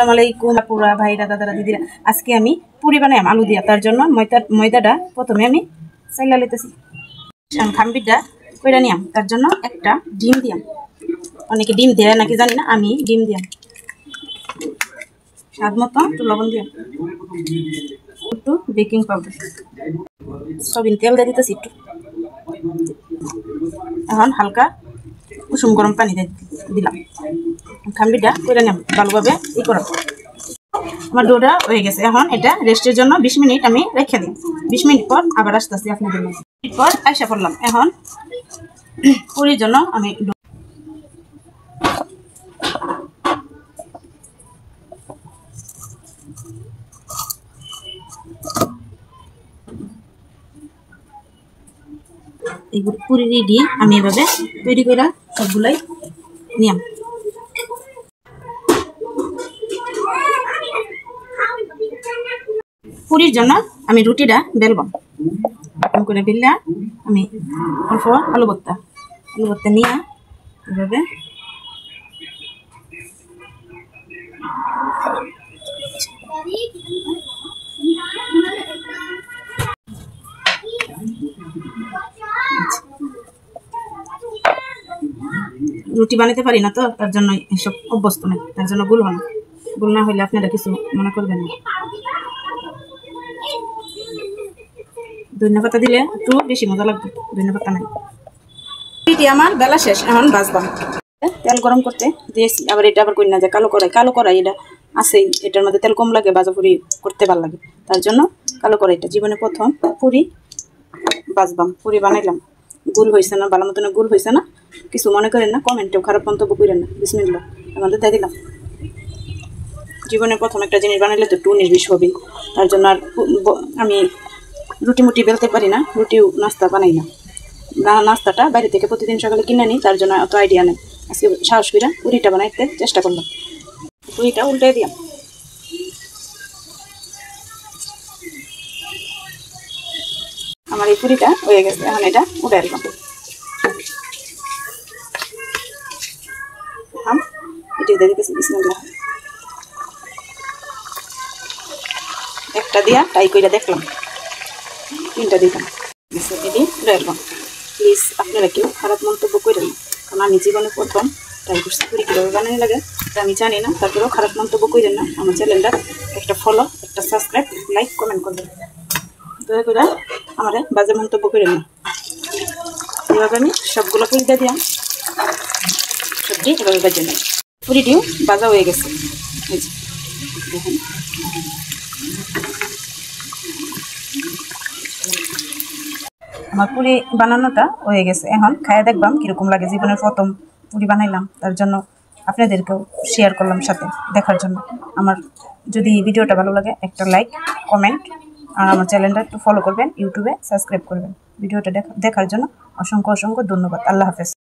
আসসালামু আলাইকুম আপুরা ভাইরা দাদারা দিদিরা। আজকে আমি পুরি বানাই আলু দিয়া। তার জন্য ময়দাটা প্রথমে আমি চাইলা লইতেছি। খাম্বিটা কইরা নিয়াম। তার জন্য একটা ডিম দিয়াম। অনেকে ডিম দেয় নাকি জানি না, আমি ডিম দিয়াম। স্বাদ মতো একটু লবণ দিয়াম, একটু বেকিং পাউডার, সবিন তেল দিয়ে দিতেছি একটু। এখন হালকা কুসুম গরম পানি দিলাম। খাম্বিটা কইরা নিয়াম, ভালোভাবে করা। আমার ডোটা হয়ে গেছে। এখন এটা রেস্টের জন্য 20 মিনিট আমি রেখে দিই। 20 মিনিট পর আবার আসতেছি আপনাদের জন্য। পর আইসা পড়লাম। এখন পুরির জন্য আমি এইগুলো পুরি দিয়ে আমি এভাবে তৈরি করে সবগুলাই নিয়াম। পুরির জন্য আমি রুটিটা বেলব। এরকম করে বেললে আমি অল্প আলু ভর্তা নিয়ে এভাবে রুটি বানাতে পারি না, তো তার জন্য এসব অভ্যস্ত নাই। তার জন্য গুল হয় না। গুল না হইলে আপনারা কিছু মনে করবেন না। ধনিয়া পাতা দিলে একটু বেশি মজা লাগবে। ধনিয়া পাতা নাই। রুটি আমার বেলা শেষ। এখন ভাজবাম। তেল গরম করতে দিয়েছি। আবার এটা আবার কই না যে কালো কড়াই এটা আছেই। এটার মধ্যে তেল কম লাগে, ভাজা পুরি করতে ভালো লাগে। তার জন্য কালো কড়াইটা জীবনে প্রথম পুরি ভাজবাম। পুরি বানাইলাম। গুল হয়েছে না, ভালো মতন গুল হয়েছে না কিছু মনে করেন না, কমেন্টেও খারাপ মন্তব্য করেন না। বিসমিল্লাহ। আমাদের দিয়ে দিলাম। জীবনে প্রথম একটা জিনিস বানাইলে তো একটু নির্বিষ হবেই। তার জন্য আর আমি রুটি মুটি বেলতে পারি না, রুটিও নাস্তা বানাই না। নাস্তাটা বাইরে থেকে প্রতিদিন সকালে কিনে নিই, তার জন্য অত আইডিয়া নেই। আজকে সাহস করে পুরিটা বানাইতে চেষ্টা করলাম। পুরিটা উল্টে দিলাম। আমার এই পুরিটা হয়ে গেছে। এখন এটা উঠে দিলাম। এটা দিয়ে দিতেছি। বিসমিল্লাহ। একটা দিয়া ট্রাই করে দেখলাম, 3টা দিতাম। এটি উঠে দিলাম। প্লিজ আপনারা কেউ খারাপ মন্তব্য করেন না, কারণ আমি জীবনে প্রথম ট্রাই করছি পুরি কীভাবে বানানো লাগে তা আমি জানি না। তারপরেও খারাপ মন্তব্য করেন না। আমার চ্যানেলটা একটা ফলো, একটা সাবস্ক্রাইব, লাইক, কমেন্ট করবেন। দয়া করে আমার বাজে মন্তব্য করেন না। এভাবে আমি সবগুলো পুরি দিয়ে দিলাম। সবটি এভাবে বাজে নিই। পুরিটিও ভাজা হয়ে গেছে। দেখুন, আমার পুরি বানানোটা হয়ে গেছে। এখন খাইয়ে দেখবাম কীরকম লাগে। জীবনের প্রথম পুরি বানাইলাম, তার জন্য আপনাদেরকেও শেয়ার করলাম সাথে দেখার জন্য। আমার যদি ভিডিওটা ভালো লাগে একটা লাইক, কমেন্ট, আর আমার চ্যানেলটা একটু ফলো করবেন, ইউটিউবে সাবস্ক্রাইব করবেন। ভিডিওটা দেখার জন্য অসংখ্য ধন্যবাদ। আল্লাহ হাফেজ।